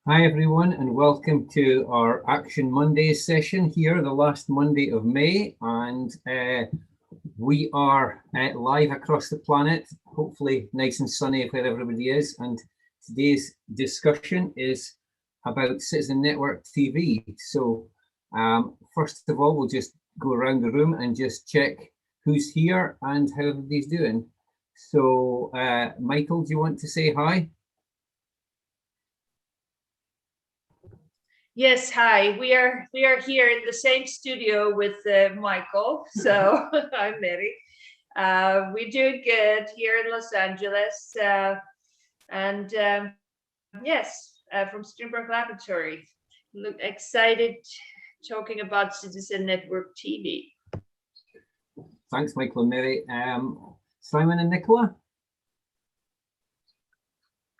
Hi everyone, and welcome to our Action Mondays session here, the last Monday of May, and we are live across the planet, hopefully nice and sunny where everybody is, and today's discussion is about Citizen Network TV. So first of all, we'll just go around the room and just check who's here and how everybody's doing. So Michael, do you want to say hi? Yes, hi. We are here in the same studio with Michael. So I'm Mary. We're doing good here in Los Angeles, yes, from Stender Laboratory. Look excited talking about Citizen Network TV. Thanks, Michael and Mary. Simon and Nicola?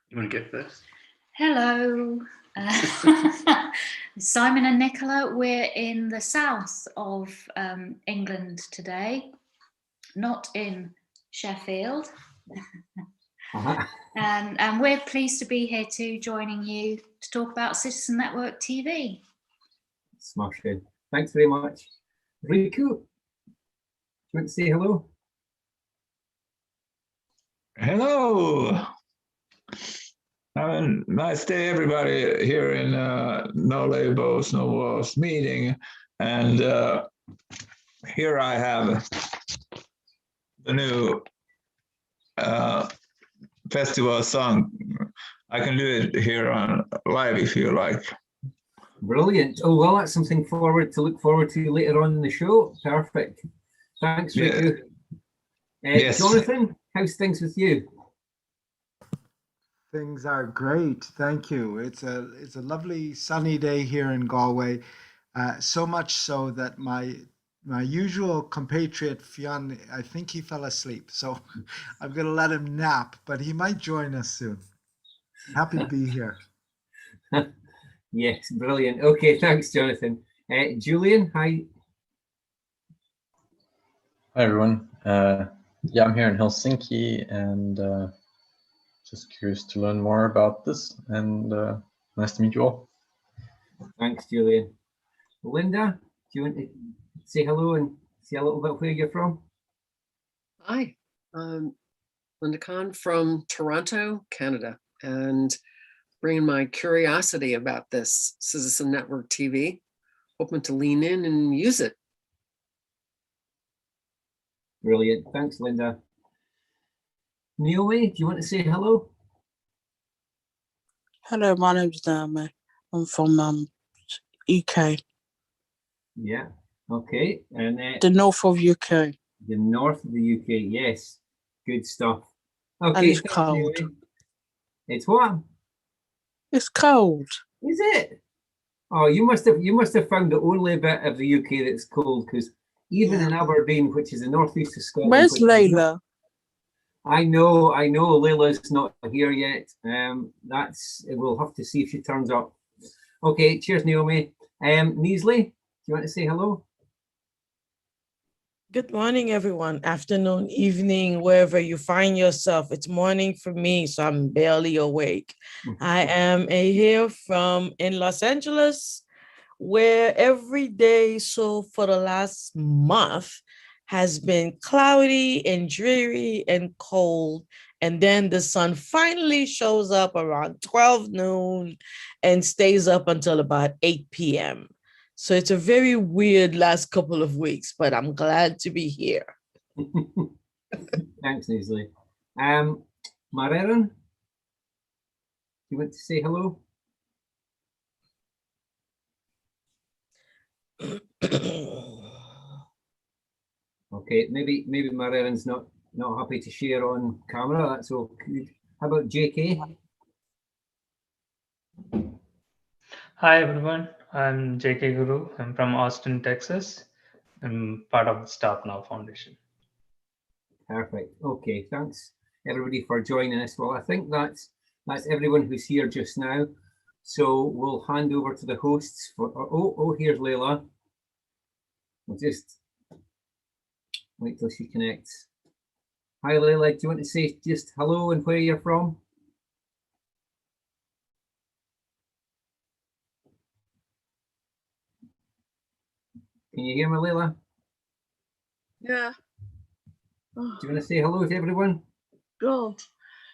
You want to get first? Hello. Simon and Nicola, we're in the south of England today, not in Sheffield. And we're pleased to be here too, joining you to talk about Citizen Network TV. Smashing. Thanks very much. Riku, do you want to say hello? Hello. Have a nice day, everybody, here in No Labels, No Walls meeting. And here I have the new festival song. I can do it here on live if you like. Brilliant. Oh, well, that's something to look forward to later on in the show. Perfect. Thanks, Riku. Yes. Jonathan, how's things with you? Things are great, thank you. It's a lovely sunny day here in Galway, so much so that my usual compatriot Fionn, I think he fell asleep, so I'm going to let him nap, but he might join us soon. Happy to be here. Yes, brilliant. Okay, thanks, Jonathan. Julian, hi. Hi, everyone. Yeah, I'm here in Helsinki, and just curious to learn more about this, and nice to meet you all. Thanks, Julian. Linda, do you want to say hello and say a little bit where you're from? Hi, I'm Linda Kahn from Toronto, Canada, and bringing my curiosity about this Citizen Network TV, hoping to lean in and use it. Brilliant. Thanks, Linda. Naomi, do you want to say hello? Hello, my name's Naomi. I'm from UK. Yeah. Okay. And the north of UK. The north of the UK. Yes. Good stuff. Okay. And it's cold. Naomi. It's what? It's cold. Is it? Oh, you must have found the only bit of the UK that's cold, because even in Aberdeen, which is the northeast of Scotland. Where's Layla? I know. Layla's not here yet. We'll have to see if she turns up. Okay, cheers, Naomi. Nyslie, do you want to say hello? Good morning, everyone. Afternoon, evening, wherever you find yourself. It's morning for me, so I'm barely awake. I am here in Los Angeles, where every day so for the last month has been cloudy and dreary and cold. And then the sun finally shows up around 12 noon and stays up until about 8 p.m. So it's a very weird last couple of weeks, but I'm glad to be here. Thanks, Nyslie. Mareron, do you want to say hello? Okay, maybe Mareron's not happy to share on camera. That's okay. How about JK? Hi everyone, I'm JK Guru. I'm from Austin, Texas. I'm part of the Stop Now Foundation. Perfect. Okay, thanks everybody for joining us. Well, I think that's everyone who's here just now. So we'll hand over to the hosts for. Oh, here's Layla. We'll just wait till she connects. Hi, Layla. Do you want to say just hello and where you're from? Can you hear me, Leila? Yeah. Do you want to say hello to everyone? God.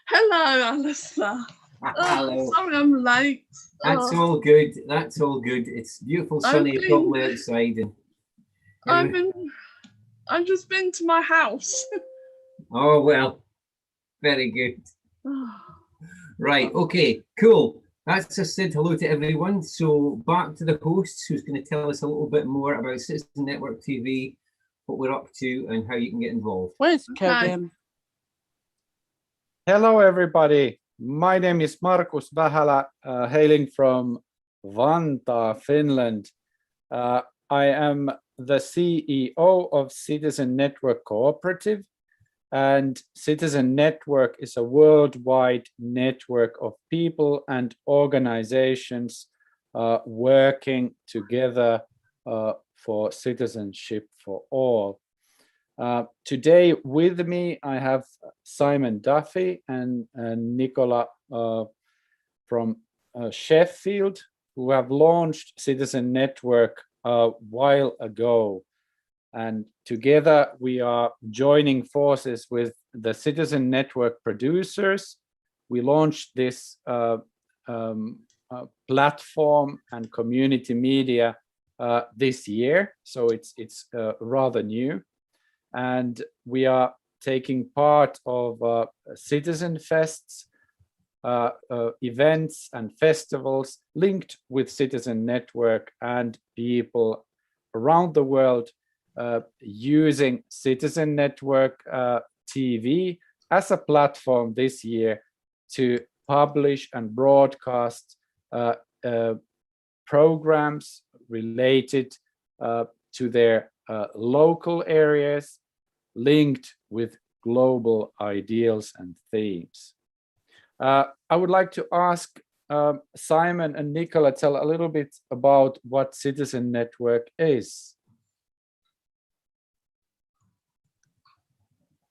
Hello, Alistair. Hello. Sorry I'm late. That's all good. That's all good. It's beautiful, sunny, probably outside. And I've just been to my house. oh well, very good. Right. Okay. Cool. That's just said hello to everyone. So back to the hosts, who's going to tell us a little bit more about Citizen Network TV, what we're up to, and how you can get involved. Where's Kevin? Hello, everybody. My name is Markus Vähälä, hailing from Vantaa, Finland. I am the CEO of Citizen Network Cooperative, and Citizen Network is a worldwide network of people and organizations working together for citizenship for all. Today with me, I have Simon Duffy and Nicola from Sheffield, who have launched Citizen Network a while ago. And together we are joining forces with the Citizen Network producers. We launched this platform and community media this year, so it's rather new. And we are taking part of CitizenFests, events and festivals linked with Citizen Network and people around the world using Citizen Network TV as a platform this year to publish and broadcast programs related to their local areas, linked with global ideals and themes. I would like to ask Simon and Nicola tell a little bit about what Citizen Network is.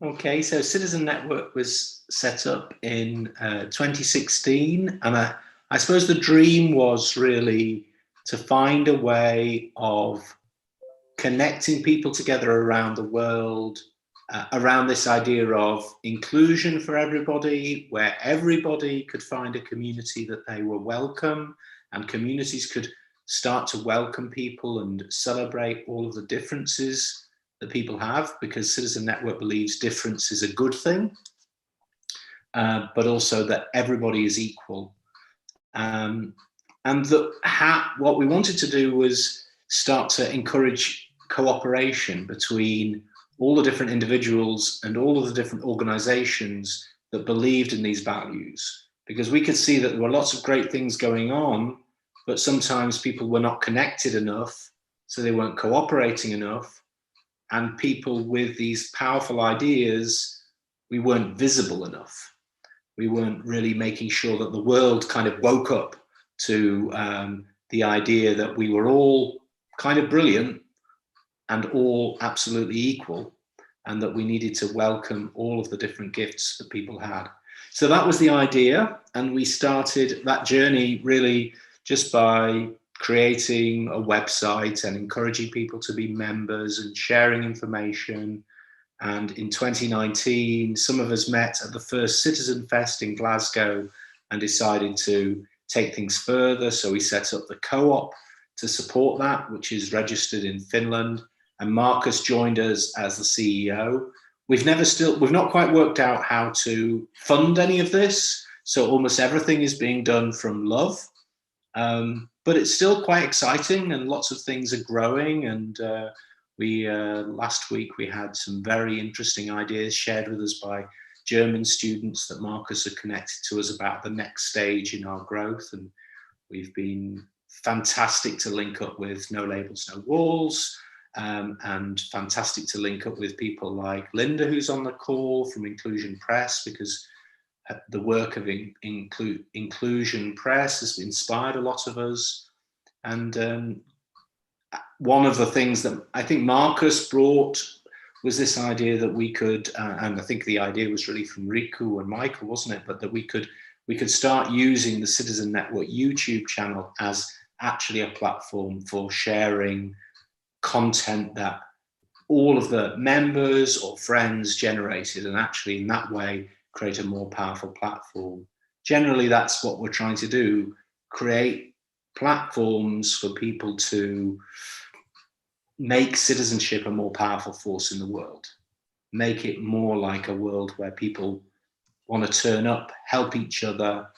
Okay, so Citizen Network was set up in 2016, and I suppose the dream was really to find a way of connecting people together around the world around this idea of inclusion for everybody, where everybody could find a community that they were welcome, and communities could start to welcome people and celebrate all of the differences that people have, because Citizen Network believes difference is a good thing, but also that everybody is equal. And what we wanted to do was start to encourage cooperation between all the different individuals and all of the different organizations that believed in these values, because we could see that there were lots of great things going on, but sometimes people were not connected enough, so they weren't cooperating enough, and people with these powerful ideas, we weren't visible enough. We weren't really making sure that the world kind of woke up to the idea that we were all kind of brilliant and all absolutely equal, and that we needed to welcome all of the different gifts that people had. So that was the idea, and we started that journey really just by creating a website and encouraging people to be members and sharing information. And in 2019, some of us met at the first Citizen Fest in Glasgow and decided to take things further. So we set up the co-op to support that, which is registered in Finland. And Marcus joined us as the CEO. We've not quite worked out how to fund any of this. So almost everything is being done from love. But it's still quite exciting, and lots of things are growing. And last week we had some very interesting ideas shared with us by German students that Marcus had connected to us about the next stage in our growth. And we've been fantastic to link up with No Labels, No Walls, and fantastic to link up with people like Linda, who's on the call from Inclusion Press, because the work of Inclusion Press has inspired a lot of us. And one of the things that I think Marcus brought was this idea that we could, and I think the idea was really from Riku and Michael, wasn't it? But that we could start using the Citizen Network YouTube channel as actually a platform for sharing content that all of the members or friends generated, and actually in that way create a more powerful platform. Generally, that's what we're trying to do, create platforms for people to make citizenship a more powerful force in the world, make it more like a world where people want to turn up, help each other,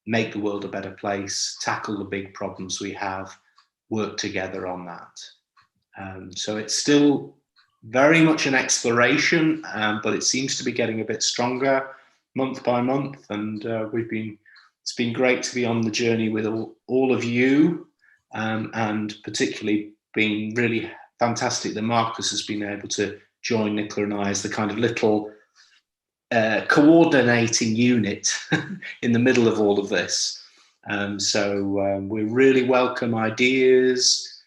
make the world a better place, tackle the big problems we have, work together on that. So it's still very much an exploration, but it seems to be getting a bit stronger month by month, and it's been great to be on the journey with all of you, and particularly been really fantastic that Marcus has been able to join Nicola and I as the kind of little coordinating unit in the middle of all of this. So we really welcome ideas,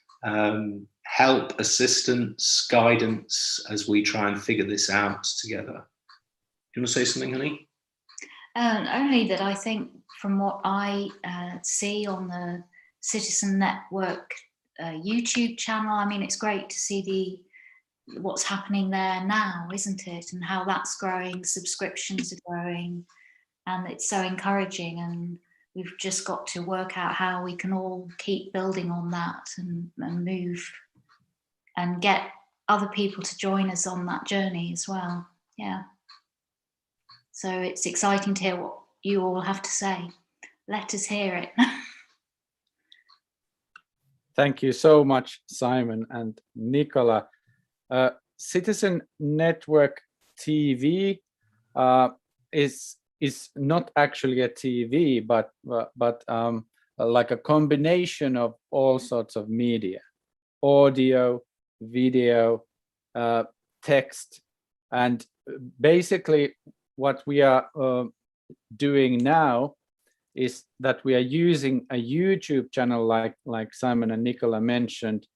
help, assistance, guidance as we try and figure this out together. Do you want to say something, honey? Only that I think from what I see on the Citizen Network YouTube channel, I mean, it's great to see what's happening there now, isn't it? And how that's growing, subscriptions are growing, and it's so encouraging. And we've just got to work out how we can all keep building on that and move and get other people to join us on that journey as well. Yeah. So it's exciting to hear what you all have to say. Let us hear it. Thank you so much, Simon and Nicola. Citizen Network TV is not actually a TV, but like a combination of all sorts of media, audio, video, text, and basically what we are doing now is that we are using a YouTube channel like Simon and Nicola mentioned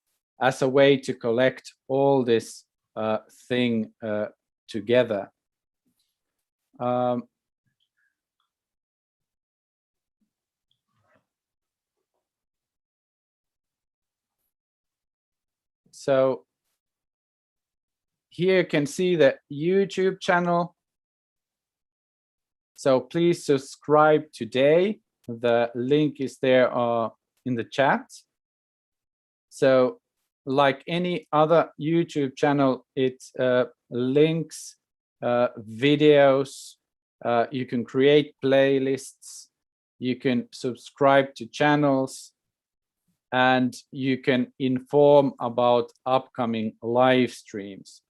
as a way to collect all this thing together. So here you can see the YouTube channel. So please subscribe today. The link is there in the chat. So like any other YouTube channel, it links videos. You can create playlists. You can subscribe to channels. And you can inform about upcoming live streams.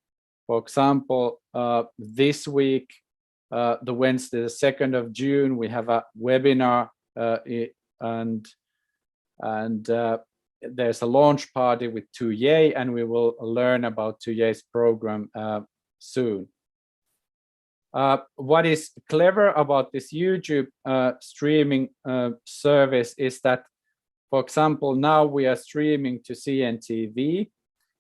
For example, this week, the Wednesday, the 2nd of June, we have a webinar and there's a launch party with Tue, and we will learn about Tuye's program soon. What is clever about this YouTube streaming service is that, for example, now we are streaming to CNTV.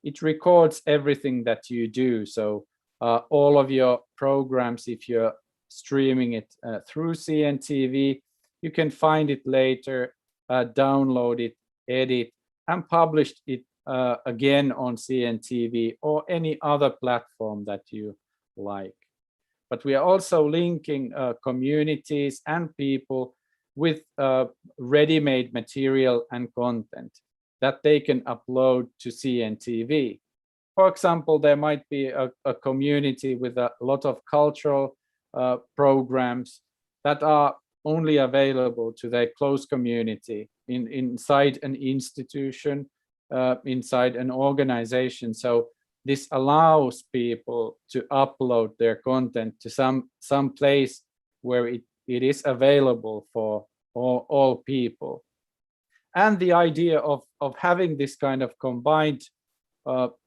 It records everything that you do. So all of your programs, if you're streaming it through CNTV, you can find it later, download it, edit, and publish it again on CNTV or any other platform that you like. But we are also linking communities and people with ready-made material and content that they can upload to CNTV. For example, there might be a community with a lot of cultural programs that are only available to their close community inside an institution, inside an organization. So this allows people to upload their content to some place where it is available for all people. And the idea of having this kind of combined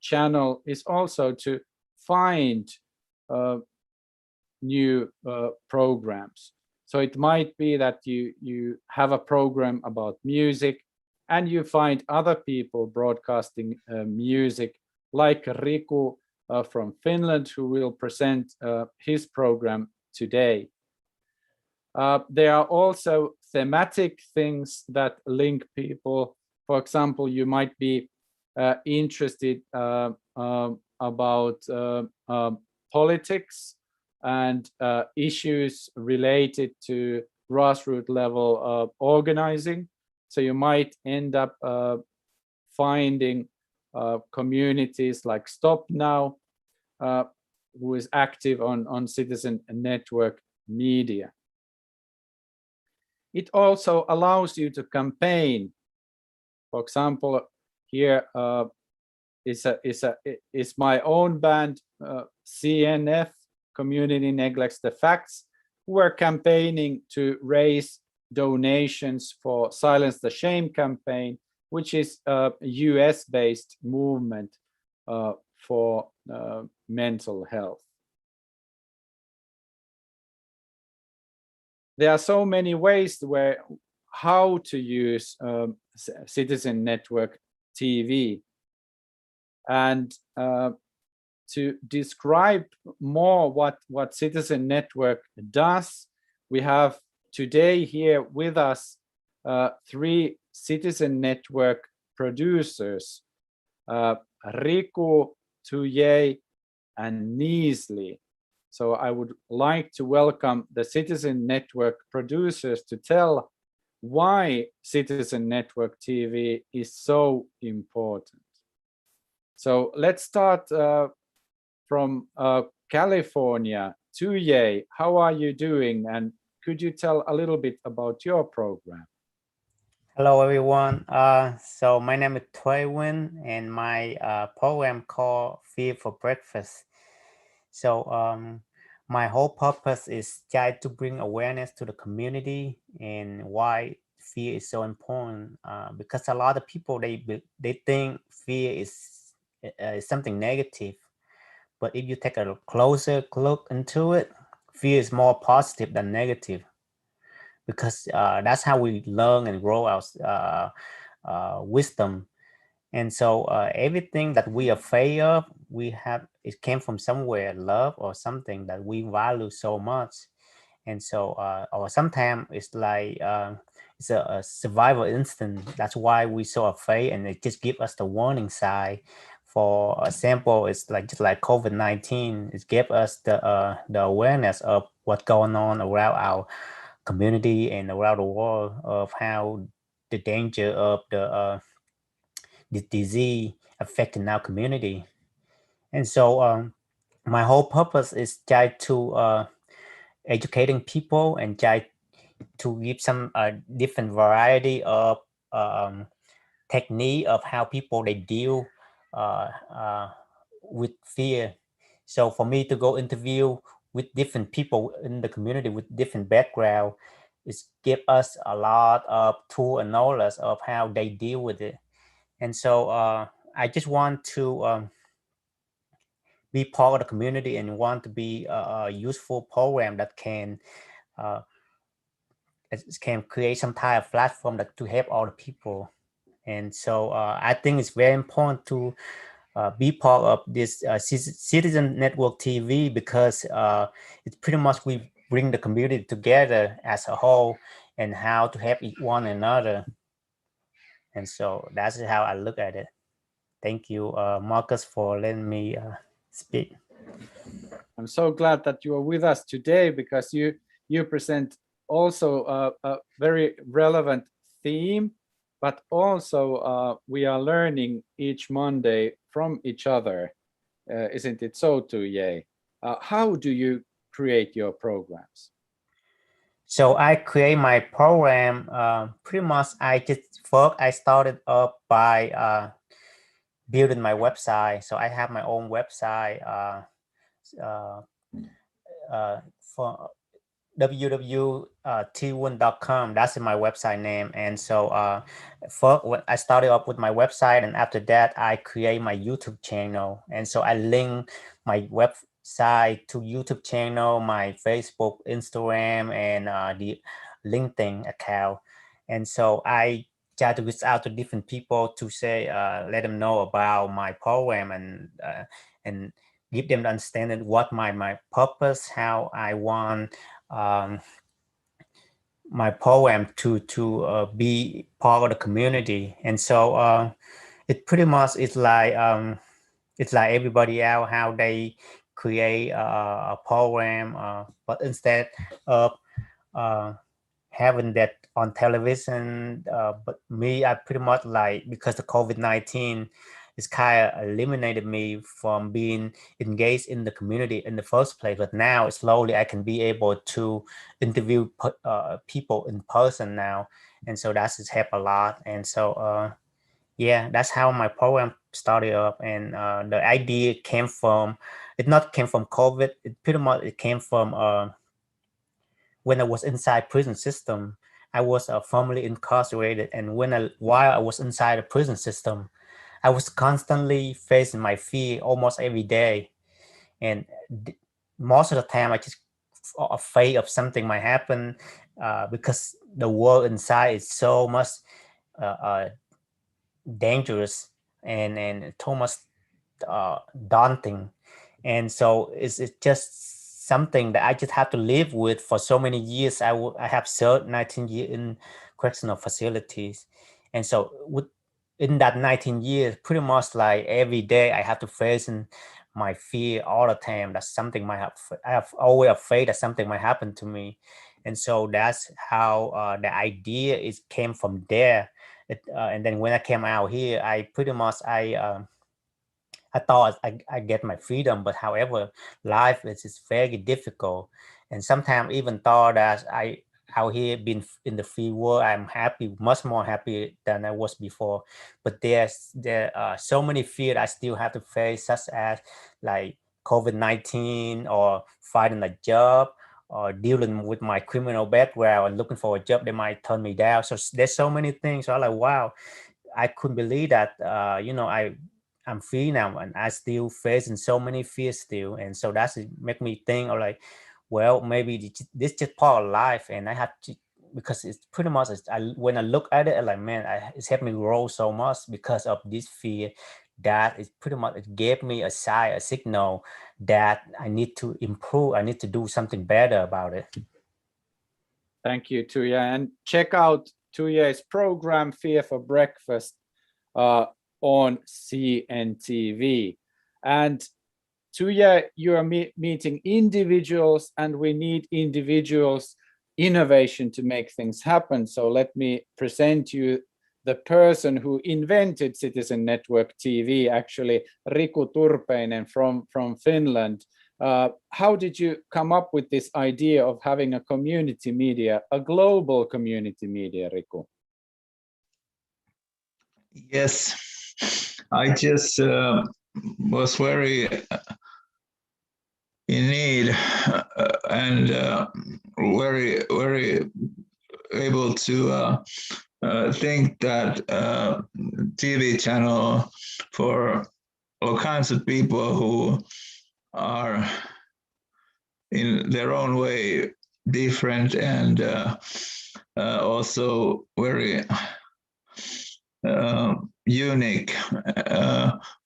channel is also to find new programs. So it might be that you have a program about music and you find other people broadcasting music, like Riku from Finland, who will present his program today. There are also thematic things that link people. For example, you might be interested about politics and issues related to grassroots level organizing. So you might end up finding communities like Stop Now, who is active on Citizen Network media. It also allows you to campaign. For example, here is my own band, CNF, Community Neglects the Facts, who are campaigning to raise donations for Silence the Shame campaign, which is a US-based movement for mental health. There are so many ways how to use Citizen Network TV. And to describe more what Citizen Network does, we have today here with us 3 Citizen Network producers, Riku, Tue, and Nyslie. So I would like to welcome the Citizen Network producers to tell why Citizen Network TV is so important. So let's start from California. Tue, how are you doing? And could you tell a little bit about your program? Hello, everyone. So my name is Tue Ngyung, and my program called Feed for Breakfast. So my whole purpose is try to bring awareness to the community and why fear is so important. Because a lot of people they think fear is something negative, but if you take a closer look into it, fear is more positive than negative. Because that's how we learn and grow our wisdom. And so everything that we are afraid of, it came from somewhere, love or something that we value so much. And so, or sometimes it's like, it's a survival instinct. That's why we so afraid, and it just gives us the warning sign. For example, it's like just like COVID-19, it gave us the awareness of what's going on around our community and around the world, of how the danger of the disease affecting our community. And so my whole purpose is try to educating people and try to give some different variety of technique of how people they deal with fear. So for me to go interview with different people in the community with different background, it's give us a lot of tool and knowledge of how they deal with it. And so I just want to be part of the community and want to be a useful program that can create some type of platform to help all the people. And so I think it's very important to be part of this Citizen Network TV, because it's pretty much we bring the community together as a whole and how to help one another. And so that's how I look at it. Thank you, Marcus, for letting me speak. I'm so glad that you are with us today, because you present also a very relevant theme, but also we are learning each Monday from each other. Isn't it so, Tue? How do you create your programs? So I create my program, pretty much I started up by building my website. So I have my own website for www.t1.com. That's my website name. And so first, I started up with my website, and after that I create my YouTube channel. And so I link my website to YouTube channel, my Facebook, Instagram, and the LinkedIn account. And so I try to reach out to different people to say, let them know about my program, and give them the understanding what my purpose, how I want my program to be part of the community. And so it pretty much it's like everybody else how they create a program, but instead of having that on television, but me, I pretty much like, because the COVID-19 is kind of eliminated me from being engaged in the community in the first place. But now slowly I can be able to interview people in person now, and so that's just helped a lot. And so yeah, that's how my program started up. And the idea came from, it not came from COVID. It pretty much it came from when I was inside prison system. I was formerly incarcerated, and while I was inside the prison system, I was constantly facing my fear almost every day, and most of the time I just afraid of something might happen, because the world inside is so much dangerous and so much daunting. And so it's just something that I just have to live with for so many years. I have served 19 years in correctional facilities, and so in that 19 years, pretty much like every day I have to face my fear all the time. That's something I have always afraid that something might happen to me. And so that's how the idea came from there. And then when I came out here, I pretty much I thought I get my freedom, but however, life is very difficult. And sometimes even thought that I out here being in the free world, I'm happy, much more happy than I was before. But there are so many fears I still have to face, such as like COVID-19 or finding a job or dealing with my criminal background and looking for a job, they might turn me down. So there's so many things. So I'm like, wow, I couldn't believe that, I'm free now, and I still facing so many fears still. And so that's make me think of like, well, maybe this just part of life, and I have to, because it's pretty much, when I look at it, I'm like, man, it's helped me grow so much because of this fear, that is pretty much, it gave me a signal that I need to improve, I need to do something better about it. Thank you, Tue. And check out Tuye's program, Fear for Breakfast, on CNTV. And Tue, you are meeting individuals, and we need individuals' innovation to make things happen. So let me present you the person who invented Citizen Network TV, actually, Riku Turpeinen from Finland. How did you come up with this idea of having a community media, a global community media, Riku? Yes, I just was very in need and very, very able to think that TV channel for all kinds of people who are in their own way different and also very unique,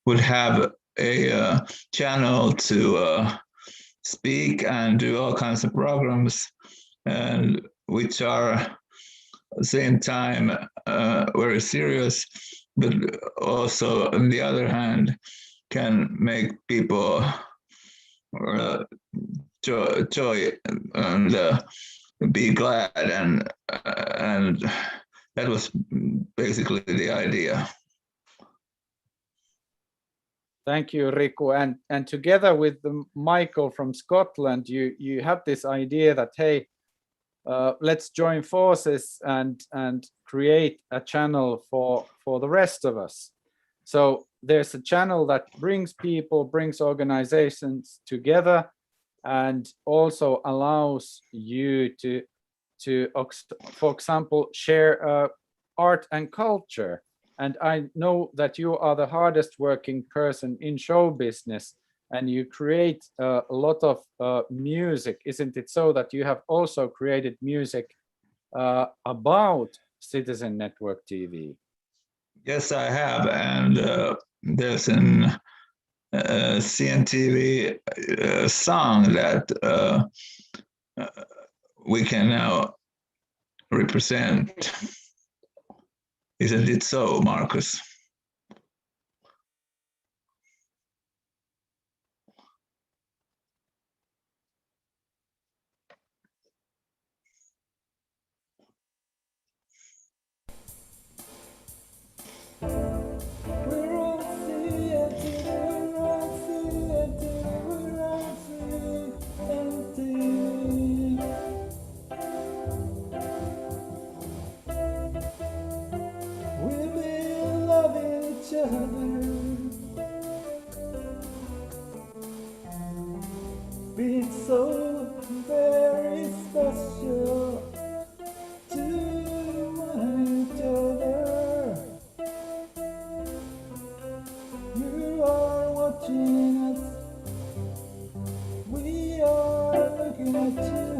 would have a channel to speak and do all kinds of programs, and which are at the same time very serious, but also on the other hand can make people joy and be glad, and that was basically the idea. Thank you, Riku. And together with Michael from Scotland, you have this idea that, hey, let's join forces and create a channel for the rest of us. So there's a channel that brings people, brings organizations together, and also allows you to for example, share art and culture. And I know that you are the hardest working person in show business, and you create a lot of music. Isn't it so that you have also created music about Citizen Network TV? Yes, I have, and there's an CNTV song that we can now represent. Isn't it so, Marcus? Being so very special to each other. You are watching us, we are looking at you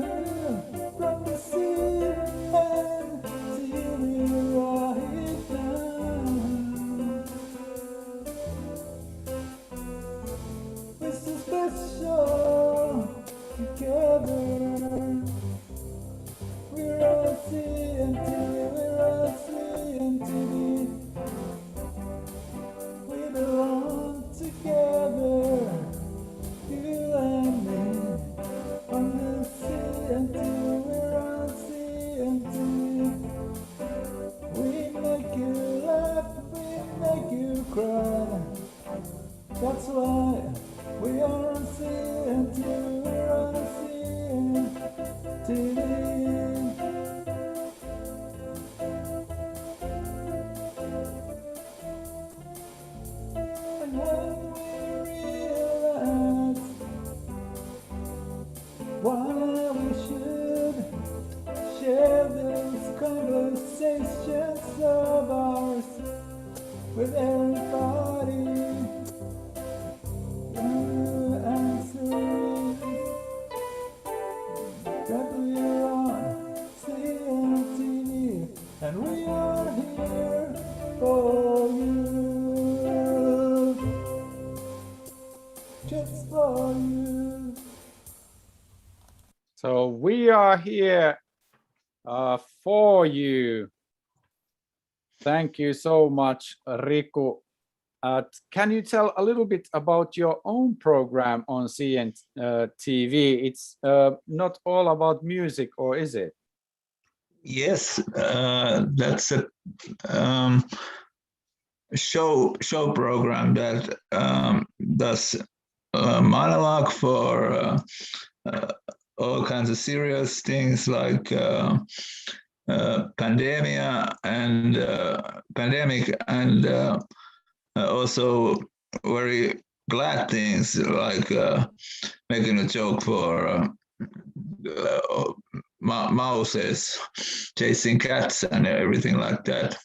from the sea and till we right down. We're so special together. We're on CNTV, we're on CNTV. We belong together, you and me. On the CNTV, we're on CNTV. We make you laugh, we make you cry. That's why we are on CNTV, we're on CNTV. And when we realize why we should share these conversations of ours with everybody, the answer is that we're on CNTV and we are here for you, just for you. So we are here for you. Thank you so much, Riku. Can you tell a little bit about your own program on CNTV? It's not all about music, or is it? Yes, that's a show program that does monologue for all kinds of serious things like pandemic and also very glad things like making a joke for mouses chasing cats and everything like that,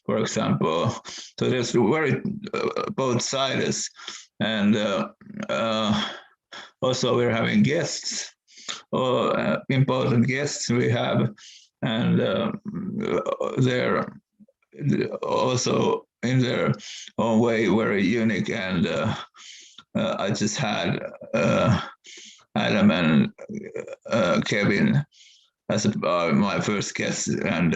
for example. So there's very both sides, and also we're having guests, or important guests we have, and they're also in their own way very unique. And I just had Adam and Kevin as my first guests, and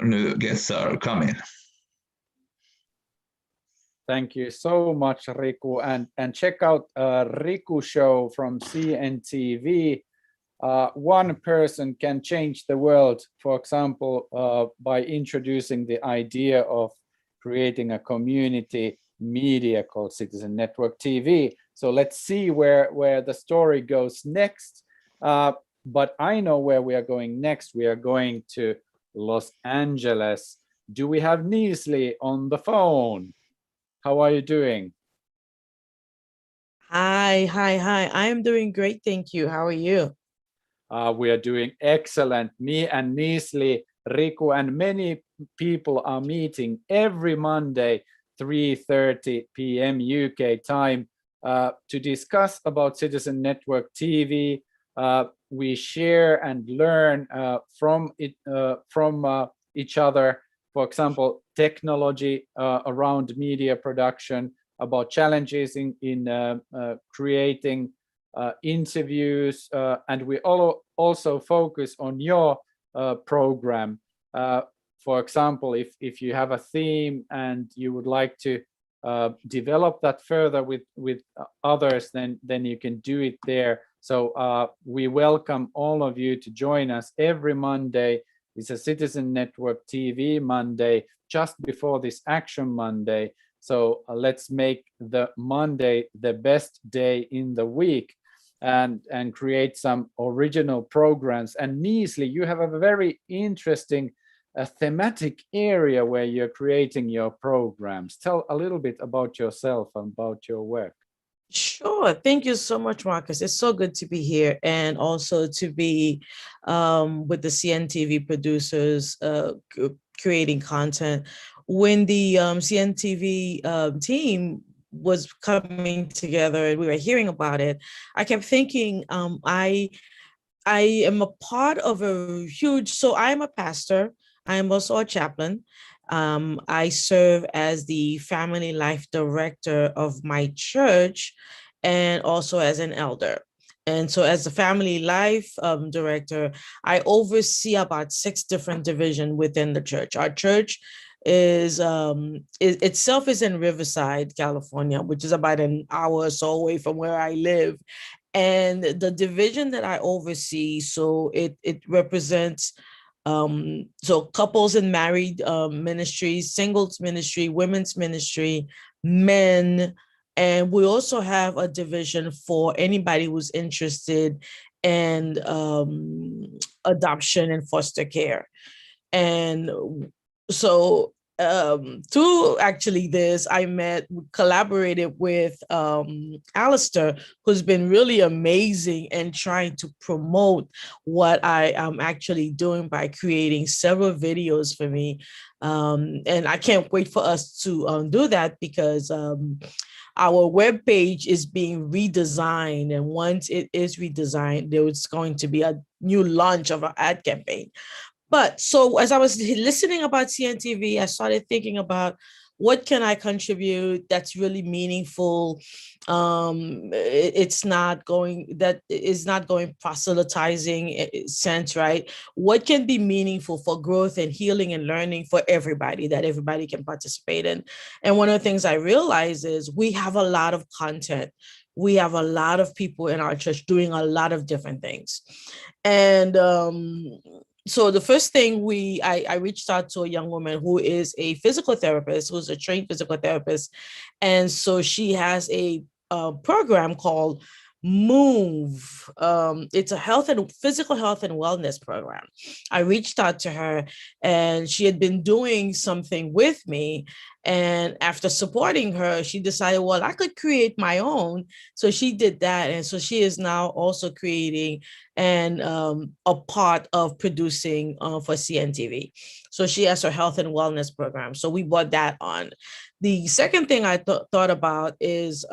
new guests are coming. Thank you so much, Riku, and check out Riku Show from CNTV. One person can change the world, for example, by introducing the idea of creating a community media called Citizen Network TV. So let's see where the story goes next. But I know where we are going next. We are going to Los Angeles. Do we have Nyslie on the phone? How are you doing? Hi. I am doing great, thank you. How are you? We are doing excellent. Me and Nyslie, Riku, and many people are meeting every Monday, 3:30 p.m. UK time, to discuss about Citizen Network TV. We share and learn from each other. For example, technology around media production, about challenges in creating interviews, and we also focus on your program. For example, if you have a theme and you would like to develop that further with others, then you can do it there. So we welcome all of you to join us every Monday. It's a Citizen Network TV Monday, just before this Action Monday. So let's make the Monday the best day in the week, and create some original programs. And Nyslie, you have a very interesting a thematic area where you're creating your programs. Tell a little bit about yourself and about your work. Sure. Thank you so much, Marcus. It's so good to be here and also to be with the CNTV producers creating content. When the CNTV team was coming together and we were hearing about it, I kept thinking, I am a part of a huge, so I'm a pastor. I am also a chaplain. I serve as the family life director of my church and also as an elder. And so as the family life director, I oversee about 6 different divisions within the church. Our church is itself is in Riverside, California, which is about an hour or so away from where I live. And the division that I oversee, so it represents so couples and married ministries, singles ministry, women's ministry, men, and we also have a division for anybody who's interested in adoption and foster care. And so to actually this, collaborated with Alistair, who's been really amazing and trying to promote what I am actually doing by creating several videos for me. And I can't wait for us to do that because our webpage is being redesigned. And once it is redesigned, there's going to be a new launch of our ad campaign. But so as I was listening about CNTV, I started thinking about what can I contribute that's really meaningful. It's not going proselytizing sense, right? What can be meaningful for growth and healing and learning for everybody that everybody can participate in? And one of the things I realize is we have a lot of content. We have a lot of people in our church doing a lot of different things. And so the first thing I reached out to a young woman who is a physical therapist, who's a trained physical therapist. And so she has a program called Move. It's a physical health and wellness program. I reached out to her and she had been doing something with me. And after supporting her, she decided, well, I could create my own. So she did that. And so she is now also creating and a part of producing for CNTV. So she has her health and wellness program. So we brought that on. The second thing I thought about is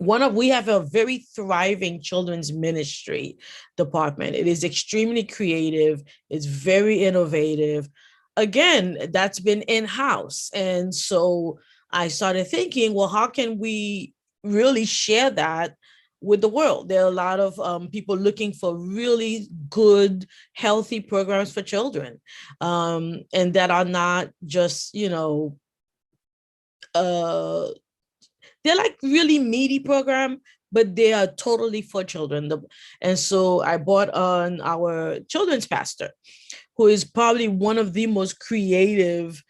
we have a very thriving children's ministry department. It is extremely creative. It's very innovative. Again, that's been in-house. And so I started thinking, well, how can we really share that with the world? There are a lot of people looking for really good, healthy programs for children, and that are not just, they're like really meaty program, but they are totally for children. And so I brought on our children's pastor, who is probably one of the most creative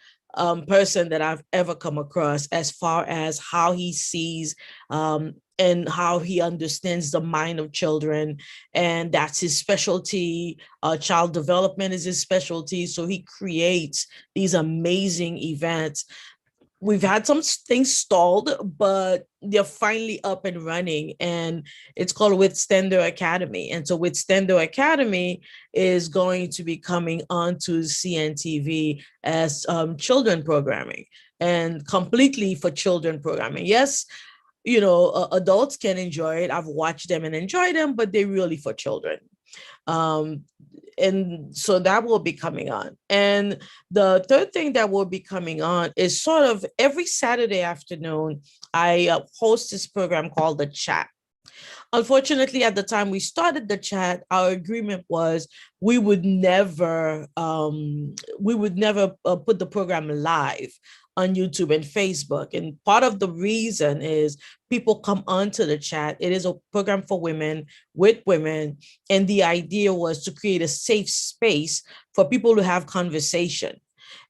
person that I've ever come across as far as how he sees and how he understands the mind of children. And that's his specialty. Child development is his specialty. So he creates these amazing events. We've had some things stalled, but they're finally up and running, and it's called with Stender Academy. And so with Stender Academy is going to be coming onto CNTV as children programming and completely for children programming. Yes, adults can enjoy it. I've watched them and enjoyed them, but they're really for children. And so that will be coming on. And the third thing that will be coming on is sort of every Saturday afternoon, I host this program called The Chat. Unfortunately, at the time we started The Chat, our agreement was we would never put the program live on YouTube and Facebook. And part of the reason is people come onto The Chat. It is a program for women, with women. And the idea was to create a safe space for people to have conversation.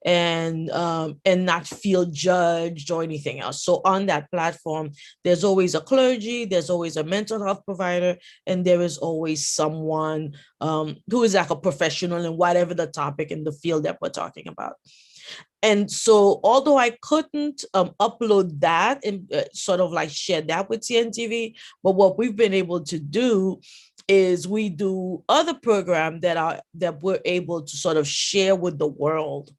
and not feel judged or anything else. So on that platform, there's always a clergy, there's always a mental health provider, and there is always someone who is like a professional in whatever the topic in the field that we're talking about. And so although I couldn't upload that and sort of like share that with CNTV, but what we've been able to do is we do other programs that we're able to sort of share with the world.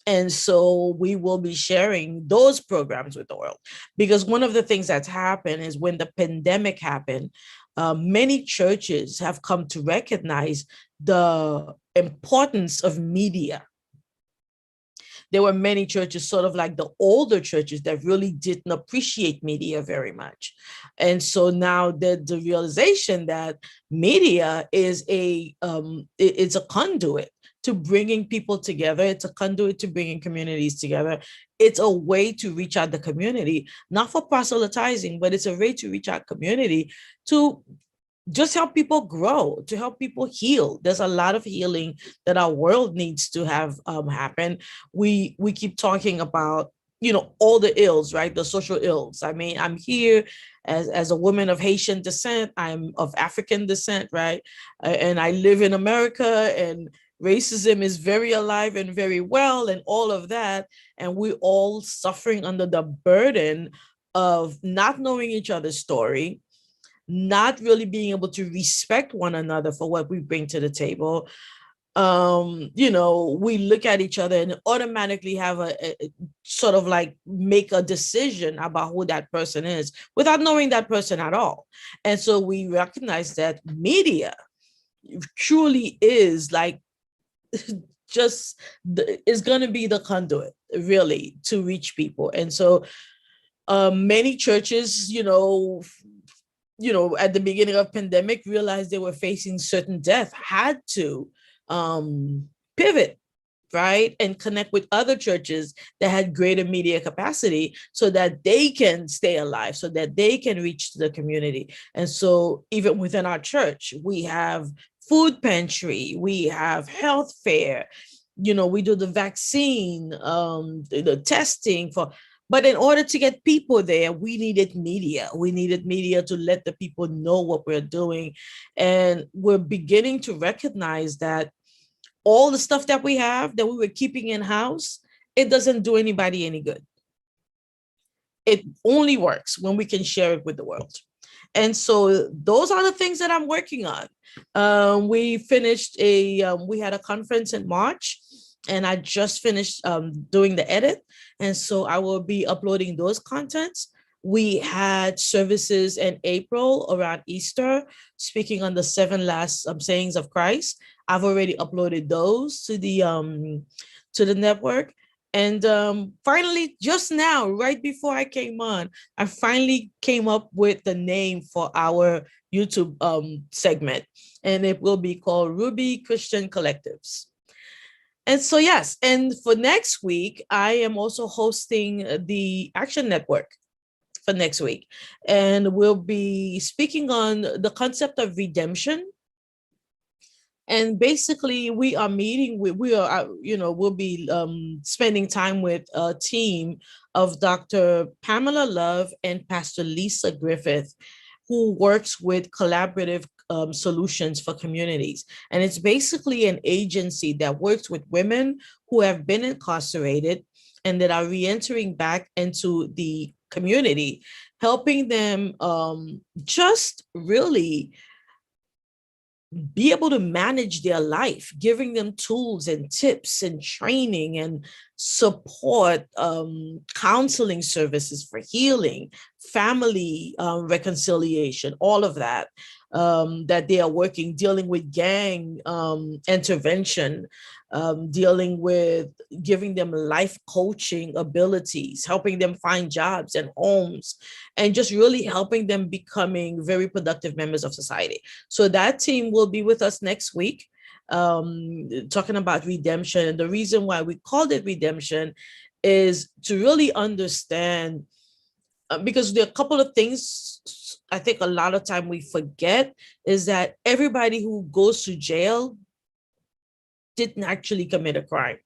And so we will be sharing those programs with the world, because one of the things that's happened is when the pandemic happened, many churches have come to recognize the importance of media. There were many churches, sort of like the older churches, that really didn't appreciate media very much. And so now the realization that media is it's a conduit to bringing people together. It's a conduit to bringing communities together. It's a way to reach out the community, not for proselytizing, but it's a way to reach out community to just help people grow, to help people heal. There's a lot of healing that our world needs to have happen. We keep talking about, all the ills, right? The social ills. I mean, I'm here as a woman of Haitian descent. I'm of African descent, right? And I live in America, and racism is very alive and very well, and all of that. And we're all suffering under the burden of not knowing each other's story, not really being able to respect one another for what we bring to the table. We look at each other and automatically have a sort of like make a decision about who that person is without knowing that person at all. And so we recognize that media truly is like is going to be the conduit really to reach people. And so many churches, at the beginning of pandemic, realized they were facing certain death, had to pivot, right? And connect with other churches that had greater media capacity so that they can stay alive, so that they can reach the community. And so even within our church, we have food pantry, we have health fair, we do the vaccine, the testing but in order to get people there, we needed media. We needed media to let the people know what we're doing. And we're beginning to recognize that all the stuff that we have, that we were keeping in-house, it doesn't do anybody any good. It only works when we can share it with the world. And so those are the things that I'm working on. We finished we had a conference in March, and I just finished doing the edit. And so I will be uploading those contents. We had services in April around Easter, speaking on the 7 last sayings of Christ. I've already uploaded those to the network. And finally, just now, right before I came on, I finally came up with the name for our YouTube segment, and it will be called Ruby Christian Collectives. And so, yes, and for next week, I am also hosting the Action Network for next week. And we'll be speaking on the concept of redemption. And basically, we are meeting with, we'll be spending time with a team of Dr. Pamela Love and Pastor Lisa Griffith, who works with collaborative solutions for communities. And it's basically an agency that works with women who have been incarcerated and that are reentering back into the community, helping them just really be able to manage their life, giving them tools and tips and training and support, counseling services for healing, family reconciliation, all of that, that they are working, dealing with gang intervention, dealing with giving them life coaching abilities, helping them find jobs and homes, and just really helping them becoming very productive members of society. So that team will be with us next week, talking about redemption. And the reason why we called it redemption is to really understand, because there are a couple of things I think a lot of time we forget, is that everybody who goes to jail didn't actually commit a crime.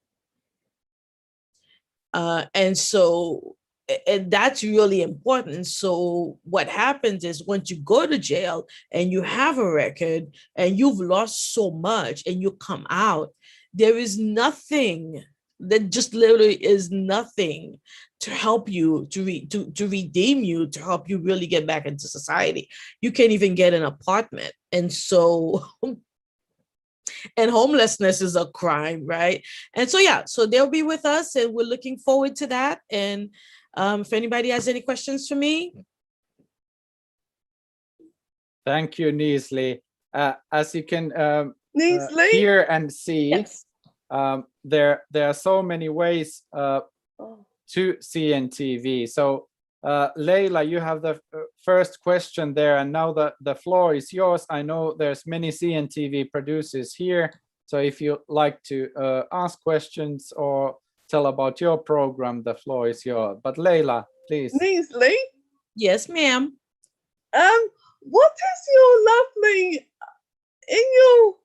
And so and that's really important. So what happens is once you go to jail and you have a record and you've lost so much and you come out, there is nothing, that just literally is nothing to help you, to redeem you, to help you really get back into society. You can't even get an apartment. And so and homelessness is a crime, right? And so, yeah, so they'll be with us and we're looking forward to that. And if anybody has any questions for me. Thank you, Nyslie. As you can Nyslie? hear and see, Yes. there are so many ways to CNTV. So Leila, you have the first question there, and now the floor is yours. I know there's many CNTV producers here, so if you like to ask questions or tell about your program, the floor is yours. But Leila, please. Nyslie? Yes, ma'am. What is your lovely, in your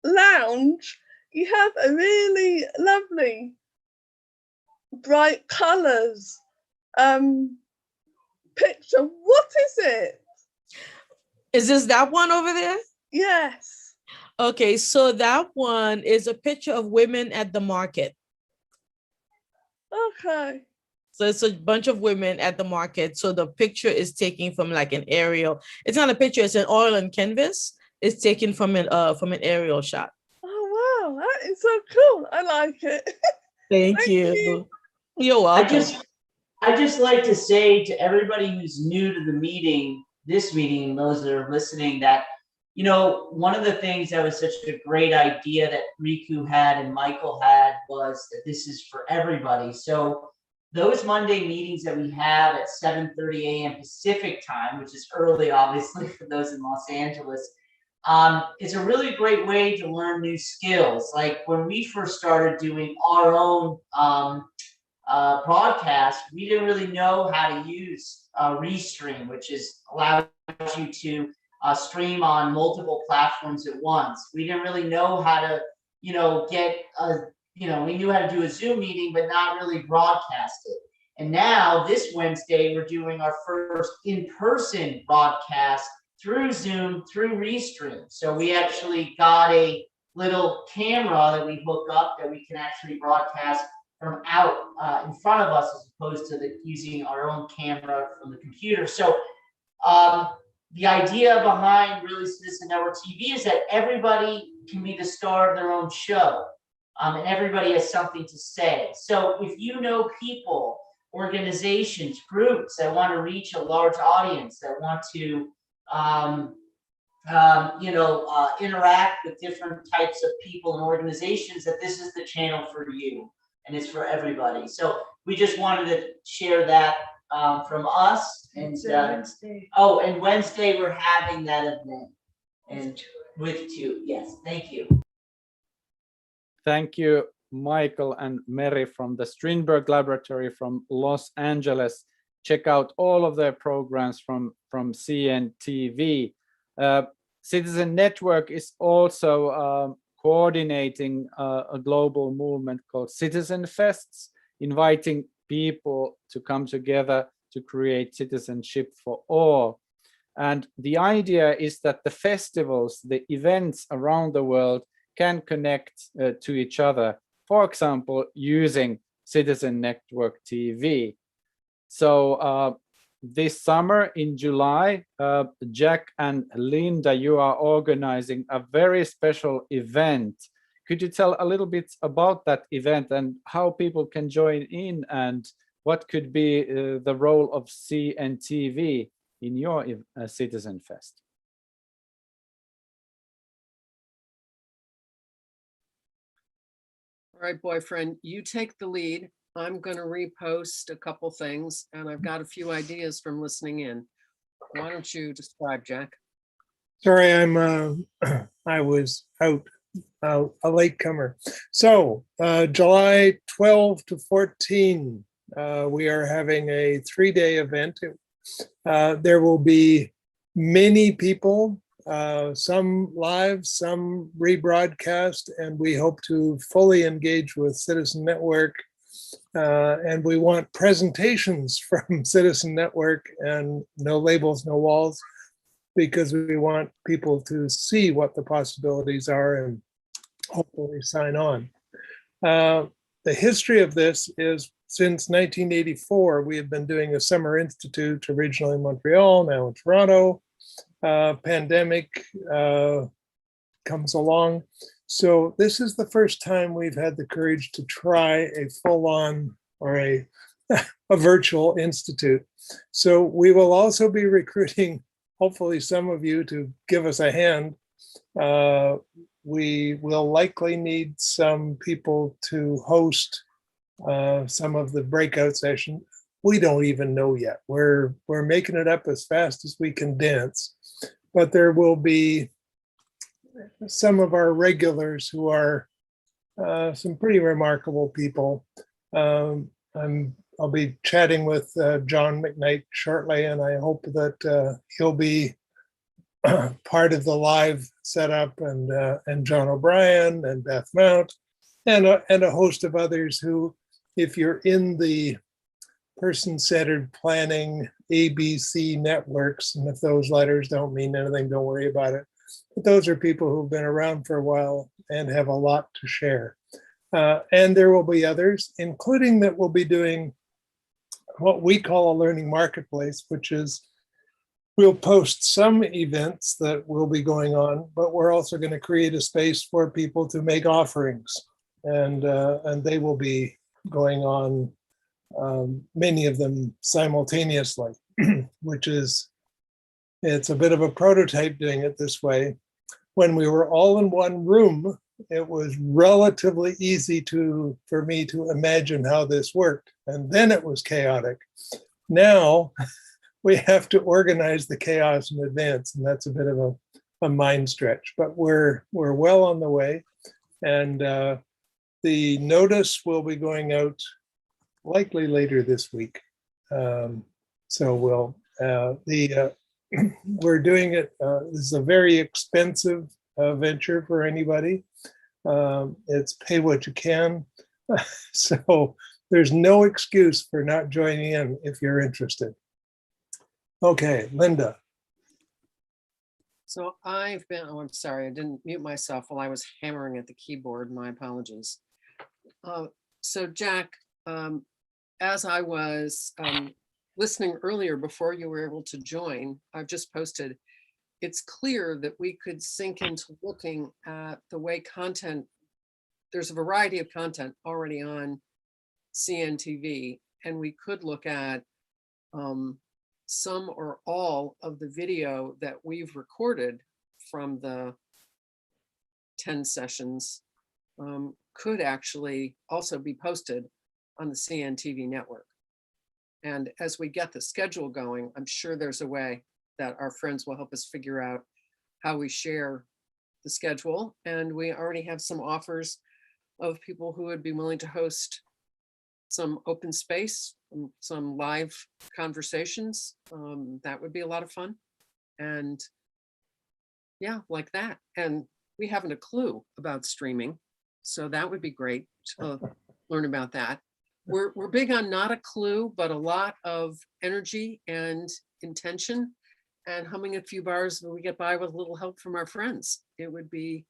lounge, you have a really lovely bright colors picture. What is it? Is this that one over there? Yes. Okay, so that one is a picture of women at the market. Okay. So it's a bunch of women at the market. So the picture is taken from like an aerial. It's not a picture, it's an oil and canvas. It's taken from an aerial shot. Oh wow, that is so cool. I like it. Thank you. You're welcome. I just like to say to everybody who's new to the meeting, this meeting, and those that are listening, that, you know, one of the things that was such a great idea that Riku had and Michael had was that this is for everybody. So those Monday meetings that we have at 7:30 a.m. Pacific time, which is early, obviously, for those in Los Angeles, it's a really great way to learn new skills. Like when we first started doing our own broadcast, we didn't really know how to use Restream, which allows you to stream on multiple platforms at once. We didn't really know how to, we knew how to do a Zoom meeting, but not really broadcast it. And now this Wednesday, we're doing our first in-person broadcast through Zoom, through Restream. So we actually got a little camera that we hook up that we can actually broadcast from out in front of us, as opposed to using our own camera from the computer. So the idea behind really Citizen Network TV is that everybody can be the star of their own show, and everybody has something to say. So if you know people, organizations, groups that want to reach a large audience, that want to interact with different types of people and organizations, that this is the channel for you. And it's for everybody. So we just wanted to share that from us. And Wednesday. And Wednesday we're having that event, and with Tue. Yes, thank you. Thank you, Michael and Mary from the Strindberg Laboratory from Los Angeles. Check out all of their programs from CNTV. Citizen Network is also coordinating a global movement called CitizenFests, inviting people to come together to create citizenship for all. And the idea is that the festivals, the events around the world can connect to each other, for example, using Citizen Network TV. So this summer in July, Jack and Linda, you are organizing a very special event. Could you tell a little bit about that event and how people can join in, and what could be the role of CNTV in your Citizen Fest? All right, boyfriend, you take the lead. I'm going to repost a couple things, and I've got a few ideas from listening in. Why don't you describe, Jack? Sorry, I was out, a latecomer. So July 12 to 14, we are having a 3-day event. There will be many people, some live, some rebroadcast, and we hope to fully engage with Citizen Network And we want presentations from Citizen Network and no labels, no walls, because we want people to see what the possibilities are and hopefully sign on. The history of this is since 1984, we have been doing a summer institute, originally in Montreal, now in Toronto. Pandemic comes along. So this is the first time we've had the courage to try a full-on or a virtual institute. So we will also be recruiting, hopefully some of you to give us a hand. We will likely need some people to host some of the breakout sessions. We don't even know yet. We're making it up as fast as we can dance, but there will be some of our regulars who are some pretty remarkable people. I'll be chatting with John McKnight shortly, and I hope that he'll be part of the live setup, and John O'Brien and Beth Mount, and a host of others who, if you're in the person-centered planning ABC networks, and if those letters don't mean anything, don't worry about it. But those are people who've been around for a while and have a lot to share. And there will be others, including that we'll be doing what we call a learning marketplace, which is we'll post some events that will be going on, but we're also going to create a space for people to make offerings, and they will be going on, many of them simultaneously, which is, it's a bit of a prototype doing it this way. When we were all in one room, it was relatively easy for me to imagine how this worked, and then it was chaotic. Now we have to organize the chaos in advance, and that's a bit of a mind stretch, but we're well on the way. And the notice will be going out likely later this week. So we'll we're doing it. This is a very expensive venture for anybody. It's pay what you can. So there's no excuse for not joining in if you're interested. Okay, Linda. So I've been, oh, I'm sorry, I didn't mute myself while I was hammering at the keyboard. My apologies. So Jack, as I was listening earlier before you were able to join, I've just posted, it's clear that we could sink into looking at the way content, there's a variety of content already on CNTV, and we could look at some or all of the video that we've recorded from the 10 sessions could actually also be posted on the CNTV network. And as we get the schedule going, I'm sure there's a way that our friends will help us figure out how we share the schedule. And we already have some offers of people who would be willing to host some open space, some live conversations. That would be a lot of fun. And yeah, like that. And we haven't a clue about streaming, so that would be great to learn about that. We're big on not a clue, but a lot of energy and intention, and humming a few bars when we get by with a little help from our friends. It would be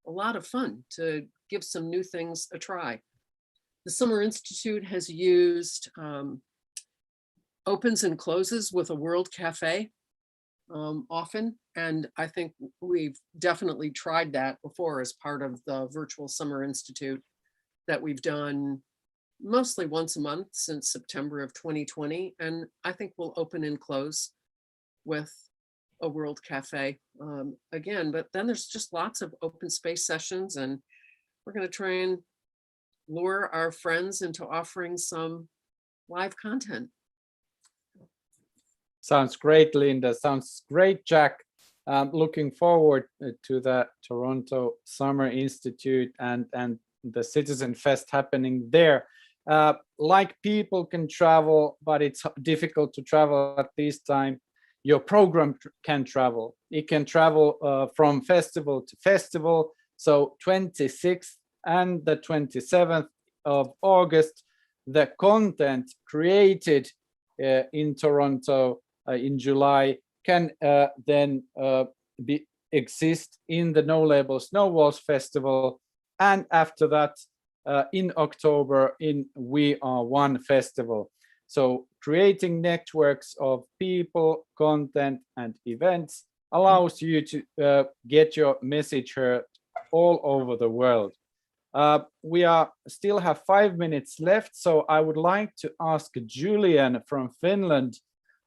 a lot of fun to give some new things a try. The Summer Institute has used opens and closes with a World Cafe often, and I think we've definitely tried that before as part of the virtual Summer Institute that we've done mostly once a month since September of 2020. And I think we'll open and close with a World Cafe again, but then there's just lots of open space sessions, and we're going to try and lure our friends into offering some live content. Sounds great, Linda. Sounds great, Jack. Looking forward to the Toronto Summer Institute and the Citizen Fest happening there. Like people can travel, but it's difficult to travel at this time. Your program can travel. It can travel from festival to festival. So 26th and the 27th of August, the content created in Toronto in July can then exist in the No Labels, No Walls Festival, and after that in October in We Are One Festival. So creating networks of people, content, and events allows you to get your message heard all over the world. We still have 5 minutes left, so I would like to ask Julian from Finland,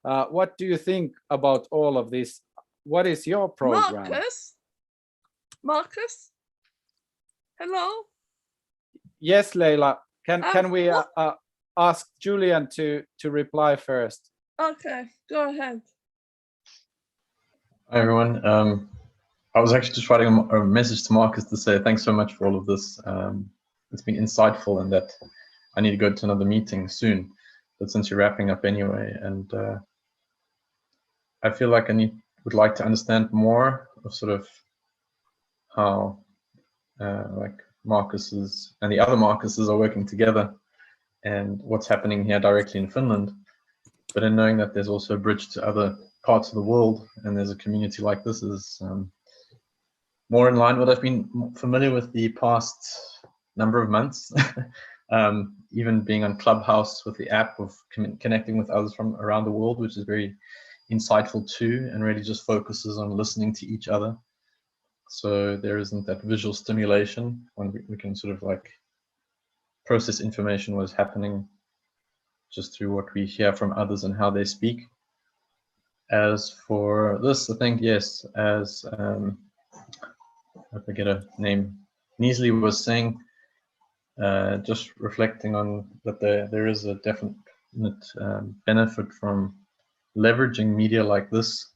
what do you think about all of this? What is your program? Marcus? Hello? Yes, Leila. Can we ask Julian to reply first? Okay, go ahead. Hi, everyone. I was actually just writing a message to Marcus to say thanks so much for all of this. It's been insightful, and that I need to go to another meeting soon. But since you're wrapping up anyway, and I feel like would like to understand more of sort of how like Marcuses and the other Marcuses are working together, and what's happening here directly in Finland. But in knowing that there's also a bridge to other parts of the world, and there's a community like this is more in line with what I've been familiar with the past number of months. Even being on Clubhouse with the app of connecting with others from around the world, which is very insightful too, and really just focuses on listening to each other. So there isn't that visual stimulation when we can sort of like process information what is happening just through what we hear from others and how they speak. As for this, I think, yes, as I forget her name, Nyslie was saying, just reflecting on that there is a definite benefit from leveraging media like this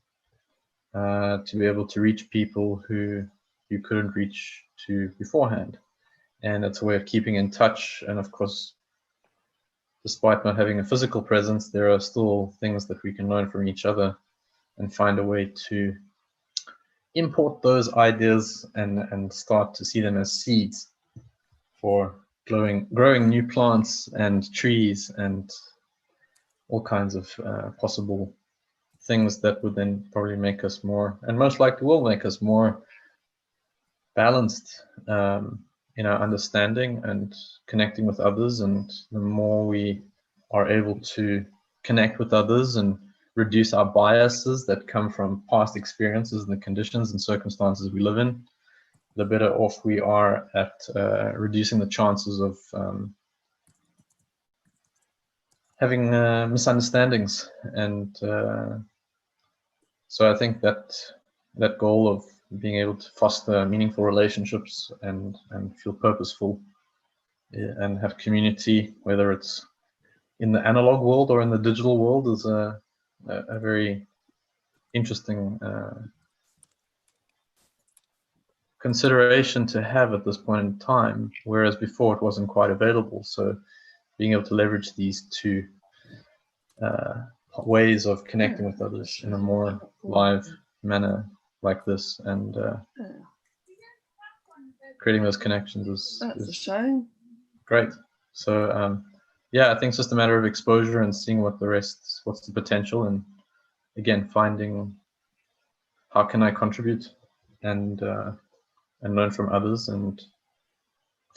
to be able to reach people who you couldn't reach to beforehand. And it's a way of keeping in touch. And of course, despite not having a physical presence, there are still things that we can learn from each other and find a way to import those ideas and start to see them as seeds for growing new plants and trees and all kinds of possible things that would then probably make us more, and most likely will make us more balanced in our understanding and connecting with others. And the more we are able to connect with others and reduce our biases that come from past experiences and the conditions and circumstances we live in, the better off we are at reducing the chances of having misunderstandings. And so I think that goal of being able to foster meaningful relationships and feel purposeful and have community, whether it's in the analog world or in the digital world, is a very interesting consideration to have at this point in time, whereas before it wasn't quite available. So being able to leverage these two ways of connecting with others in a more live manner like this, and creating those connections is great. So yeah, I think it's just a matter of exposure and seeing what's the potential, and again finding how can I contribute and learn from others and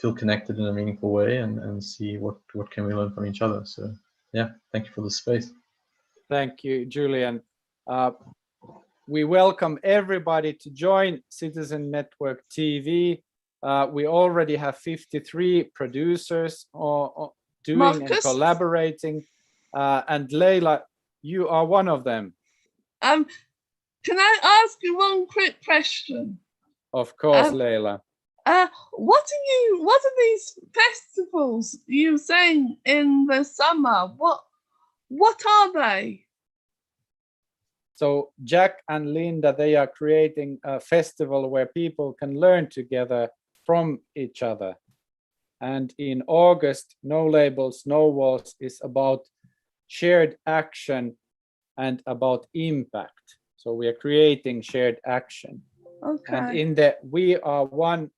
feel connected in a meaningful way, and see what can we learn from each other. So yeah, thank you for the space. Thank you, Julian. We welcome everybody to join Citizen Network TV. We already have 53 producers doing Marcus? and collaborating. And Leila, you are one of them. Can I ask you one quick question? Of course, Leila. What are these festivals you saying in the summer? What are they? So Jack and Linda, they are creating a festival where people can learn together from each other. And in August, No Labels, No Walls is about shared action and about impact. So we are creating shared action. Okay. And in the We Are One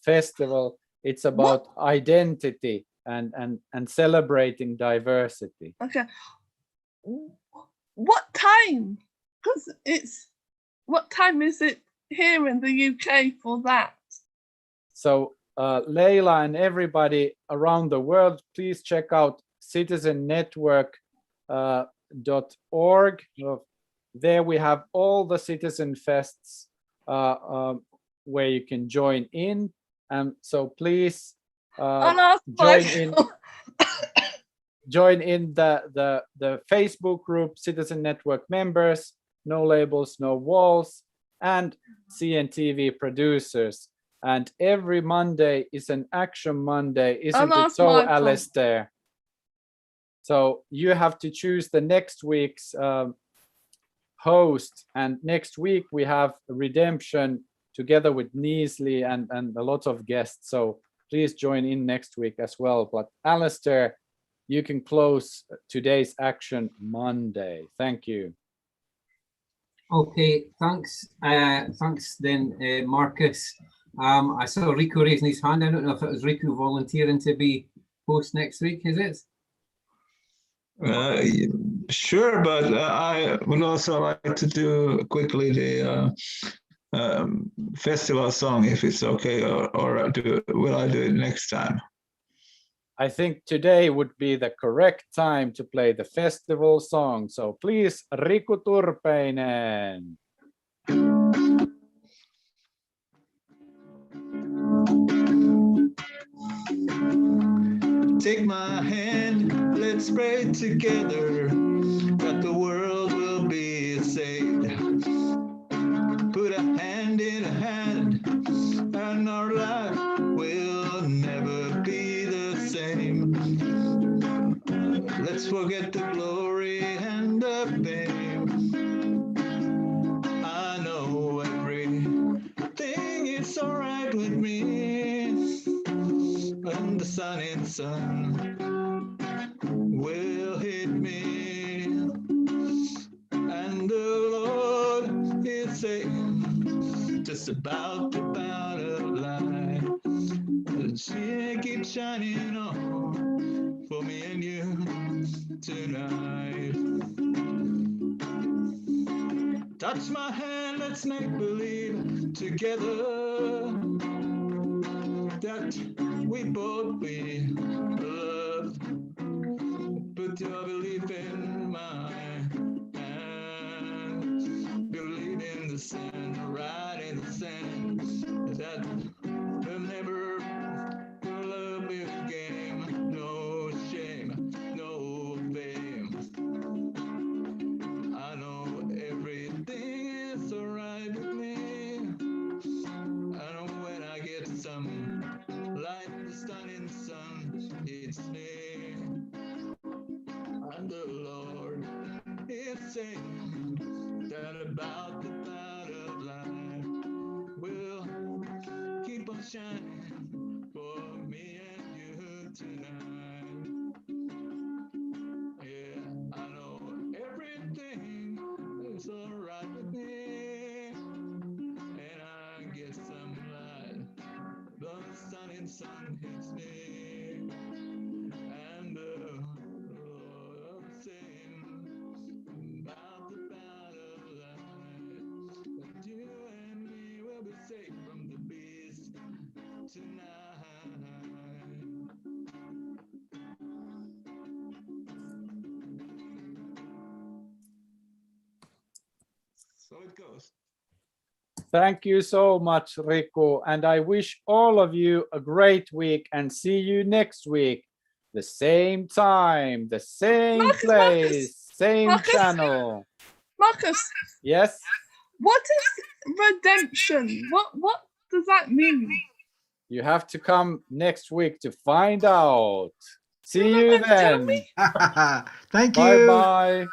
festival, it's about identity and celebrating diversity. Okay. What time? Because what time is it here in the UK for that? So Leila and everybody around the world, please check out citizennetwork.org. There we have all the CitizenFests where you can join in. So please join in the Facebook group Citizen Network members, No Labels, No Walls, and CNTV producers. And every Monday is an Action Monday, isn't it so, Alistair? So you have to choose the next week's host, and next week we have Redemption together with Nyslie and a lot of guests. So please join in next week as well. But Alistair, you can close today's Action Monday. Thank you. Okay, thanks. Thanks then, Marcus. I saw Riku raising his hand. I don't know if it was Riku volunteering to be host next week, is it? Sure, but I would also like to do quickly the festival song, if it's okay, or will I do it next time? I think today would be the correct time to play the festival song. So please, Riku Turpeinen. Take my hand, let's pray together that the world will be saved. Put a hand in a hand, and our life will never be the same. Let's forget the glory and the fame. I know everything is all right with me. When the sun will hit me, and the Lord is saying, just about to bow to light. She keeps shining on for me and you tonight. Touch my hand, let's make believe together that we both be loved. Put your belief in mine and believe in the sand, right in the sand, that will never love be a game, no shame, no fame. I know everything is alright with me. I know when I get some light, the stunning sun hits me, and the Lord is saying that about the cloud of life will keep on shining for me and you tonight. Yeah, I know everything is alright with me, and I get some light. The stunning sun hits me, and the Lord saying about the battle line, that you and me will be safe from the beast tonight. So it goes. Thank you so much, Riku. And I wish all of you a great week and see you next week. The same time, the same place, same channel. Marcus. Yes? What is redemption? What does that mean? You have to come next week to find out. See you then. Thank Bye you. bye.